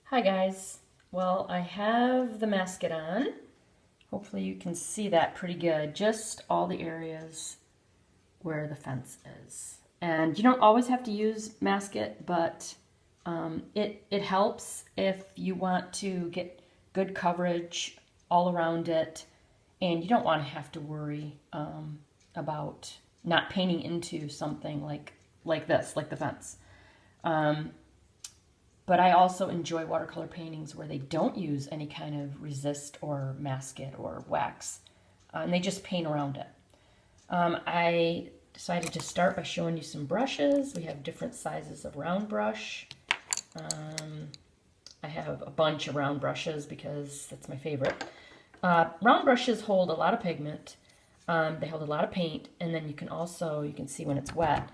Hi guys. Well, I have the maskit on. Hopefully you can see that pretty good. Just all the areas where the fence is. And you don't always have to use maskit, but it helps if you want to get good coverage all around it, and you don't want to have to worry about not painting into something like this, like the fence. But I also enjoy watercolor paintings where they don't use any kind of resist or maskit or wax, and they just paint around it. I decided to start by showing you some brushes. We have different sizes of round brush. I have a bunch of round brushes because that's my favorite. Round brushes hold a lot of pigment. They hold a lot of paint, and then you can see when it's wet,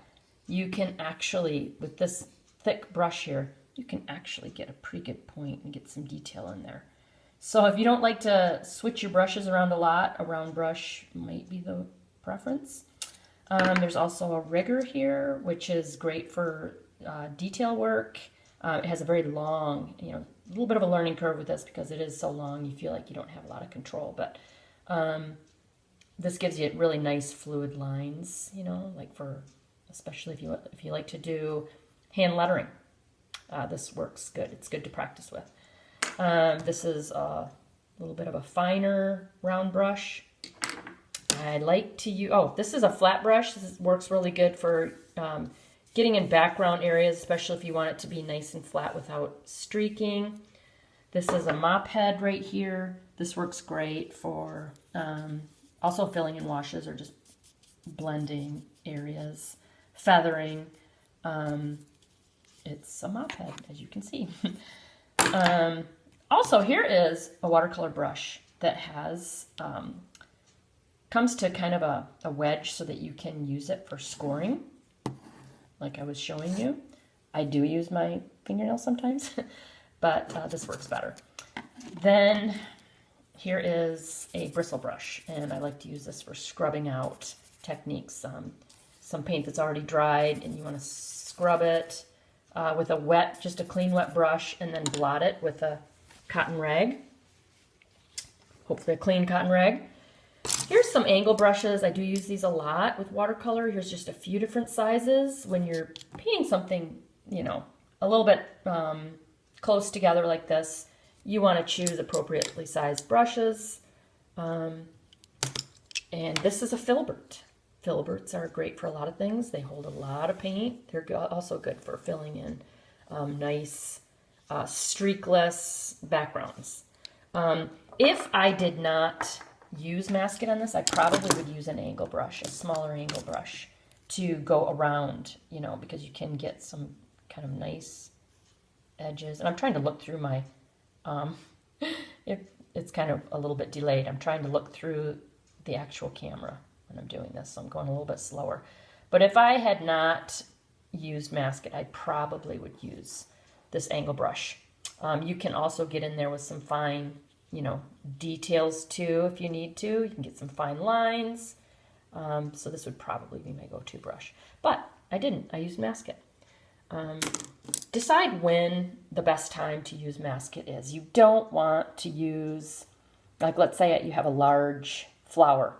you can actually, with this thick brush here, you can actually get a pretty good point and get some detail in there. So if you don't like to switch your brushes around a lot, a round brush might be the preference. There's also a rigger here, which is great for detail work. It has a very long, a little bit of a learning curve with this because it is so long you feel like you don't have a lot of control. But this gives you really nice fluid lines, especially if you like to do hand lettering. This works good. It's good to practice with. This is a little bit of a finer round brush. I like to use, this is a flat brush. This works really good for getting in background areas, especially if you want it to be nice and flat without streaking. This is a mop head right here. This works great for also filling in washes or just blending areas, feathering. It's a mop head, as you can see. Also, here is a watercolor brush that has comes to kind of a wedge so that you can use it for scoring, like I was showing you. I do use my fingernails sometimes, but this works better. Then here is a bristle brush, and I like to use this for scrubbing out techniques. Some paint that's already dried, and you want to scrub it with just a clean wet brush, and then blot it with a cotton rag, hopefully a clean cotton rag. Here's some angle brushes. I do use these a lot with watercolor. Here's just a few different sizes. When you're painting something, a little bit close together like this, you want to choose appropriately sized brushes. And this is a filbert. Filberts are great for a lot of things. They hold a lot of paint. They're also good for filling in nice streakless backgrounds. If I did not use maskit on this, I probably would use an angle brush, a smaller angle brush, to go around, because you can get some kind of nice edges. And I'm trying to look through my, it's kind of a little bit delayed. I'm trying to look through the actual camera when I'm doing this, so I'm going a little bit slower. But if I had not used maskit, I probably would use this angle brush. You can also get in there with some fine, details too if you need to. You can get some fine lines. So this would probably be my go-to brush. But I didn't. I used maskit. Decide when the best time to use maskit is. You don't want to use, like let's say you have a large flower,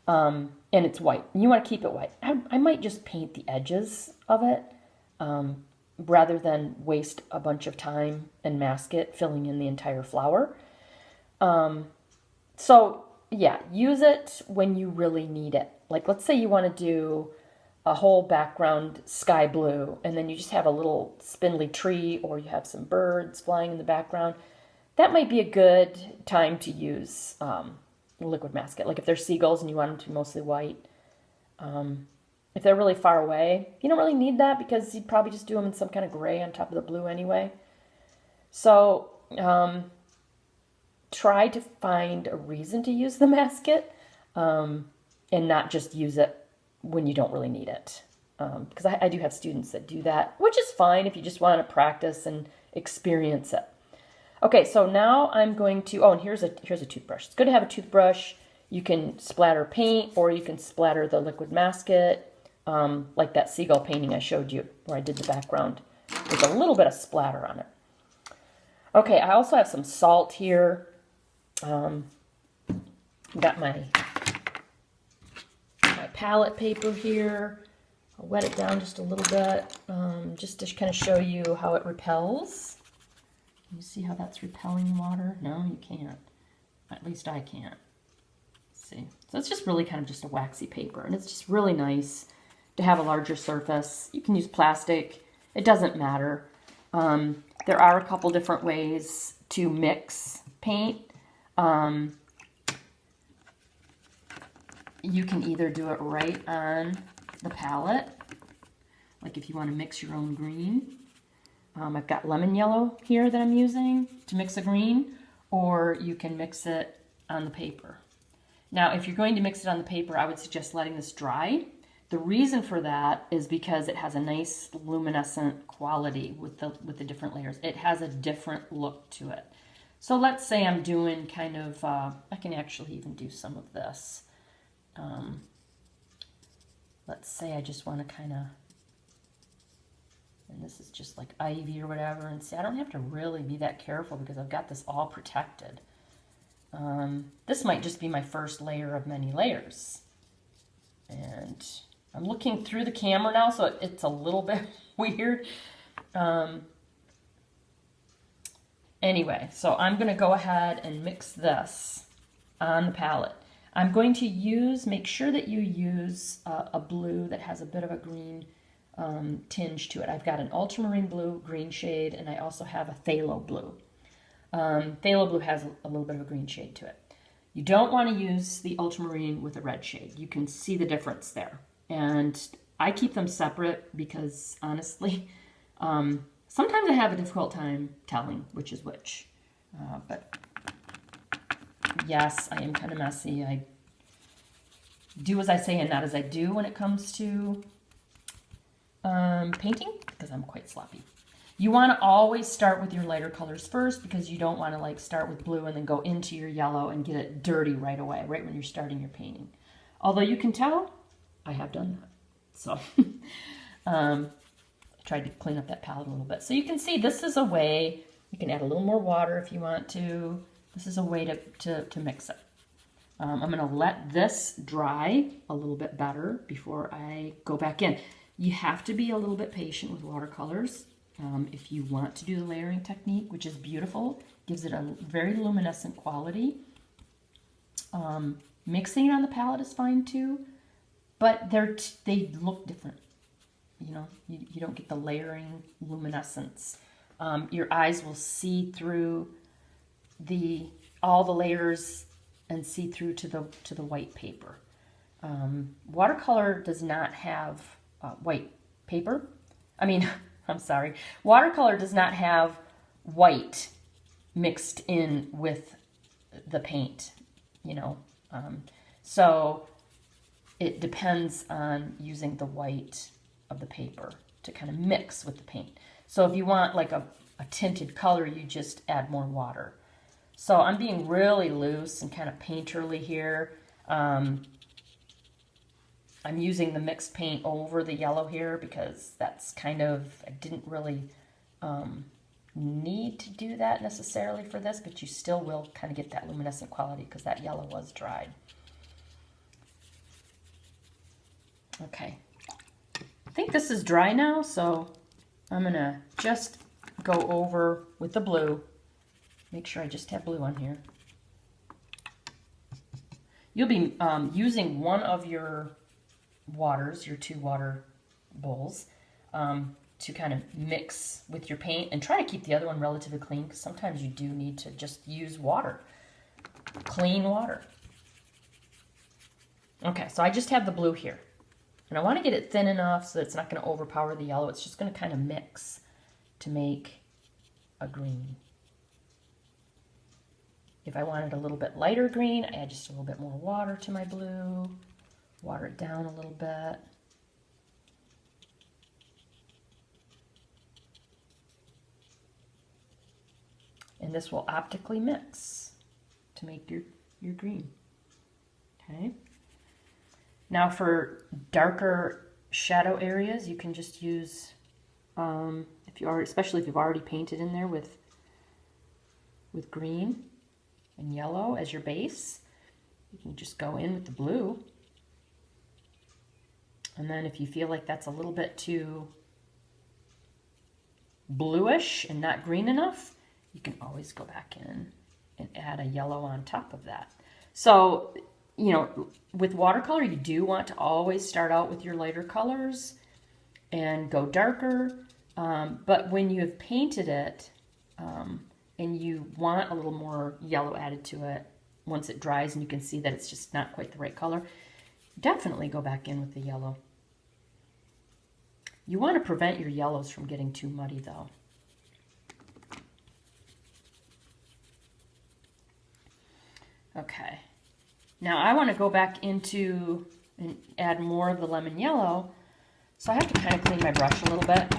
and it's white. You want to keep it white. I might just paint the edges of it rather than waste a bunch of time and maskit filling in the entire flower. So yeah, use it when you really need it. Like let's say you want to do a whole background sky blue, and then you just have a little spindly tree, or you have some birds flying in the background. That might be a good time to use liquid maskit. Like if they're seagulls and you want them to be mostly white. If they're really far away, you don't really need that because you'd probably just do them in some kind of gray on top of the blue anyway. So try to find a reason to use the maskit and not just use it when you don't really need it. Because I do have students that do that, which is fine if you just want to practice and experience it. Okay, so now I'm going to, and here's a toothbrush. It's good to have a toothbrush. You can splatter paint, or you can splatter the liquid maskit, like that seagull painting I showed you, where I did the background with a little bit of splatter on it. Okay, I also have some salt here. Got my palette paper here. I'll wet it down just a little bit, just to kind of show you how it repels. Can you see how that's repelling water? No, you can't. At least I can't. Let's see. So it's just really kind of just a waxy paper, and it's just really nice to have a larger surface. You can use plastic. It doesn't matter. There are a couple different ways to mix paint. You can either do it right on the palette, like if you want to mix your own green. I've got lemon yellow here that I'm using to mix a green, or you can mix it on the paper. Now, if you're going to mix it on the paper, I would suggest letting this dry. The reason for that is because it has a nice luminescent quality with the different layers. It has a different look to it. So let's say I'm doing kind of, I can actually even do some of this. Let's say I just want to kind of, and this is just like ivy or whatever, and see, I don't have to really be that careful because I've got this all protected. This might just be my first layer of many layers. And I'm looking through the camera now, so it's a little bit weird. Anyway, so I'm going to go ahead and mix this on the palette. I'm going to use, make sure that you use a blue that has a bit of a green tinge to it. I've got an ultramarine blue green shade, and I also have a phthalo blue. Phthalo blue has a little bit of a green shade to it. You don't want to use the ultramarine with a red shade. You can see the difference there. And I keep them separate because, honestly, sometimes I have a difficult time telling which is which. But yes, I am kind of messy. I do as I say and not as I do when it comes to painting, because I'm quite sloppy. You want to always start with your lighter colors first, because you don't want to like start with blue and then go into your yellow and get it dirty right away, right when you're starting your painting. Although you can tell, I have done that. So I tried to clean up that palette a little bit. So you can see this is a way, you can add a little more water if you want to. This is a way to mix it. I'm going to let this dry a little bit better before I go back in. You have to be a little bit patient with watercolors. If you want to do the layering technique, which is beautiful, gives it a very luminescent quality. Mixing it on the palette is fine too, but they look different. You know, you don't get the layering luminescence. Your eyes will see through all the layers and see through to the white paper. Watercolor does not have white paper. I mean, I'm sorry. Watercolor does not have white mixed in with the paint, you know. So it depends on using the white of the paper to kind of mix with the paint. So if you want like a tinted color, you just add more water. So I'm being really loose and kind of painterly here. I'm using the mixed paint over the yellow here because that's kind of, I didn't really need to do that necessarily for this, but you still will kind of get that luminescent quality because that yellow was dried. Okay, I think this is dry now, so I'm gonna just go over with the blue. Make sure I just have blue on here. You'll be using one of your waters, your 2 water bowls, to kind of mix with your paint, and try to keep the other one relatively clean, because sometimes you do need to just use water, clean water. Okay, so I just have the blue here, and I want to get it thin enough so that it's not going to overpower the yellow. It's just going to kind of mix to make a green. If I wanted a little bit lighter green, I add just a little bit more water to my blue. Water it down a little bit. And this will optically mix to make your green. Okay. Now for darker shadow areas, you can just use, especially if you've already painted in there with with green and yellow as your base. You can just go in with the blue. And then if you feel like that's a little bit too bluish and not green enough, you can always go back in and add a yellow on top of that. So, you know, with watercolor, you do want to always start out with your lighter colors and go darker. But when you have painted it and you want a little more yellow added to it, once it dries and you can see that it's just not quite the right color, definitely go back in with the yellow. You want to prevent your yellows from getting too muddy though. Okay, now I want to go back into and add more of the lemon yellow, so I have to kind of clean my brush a little bit.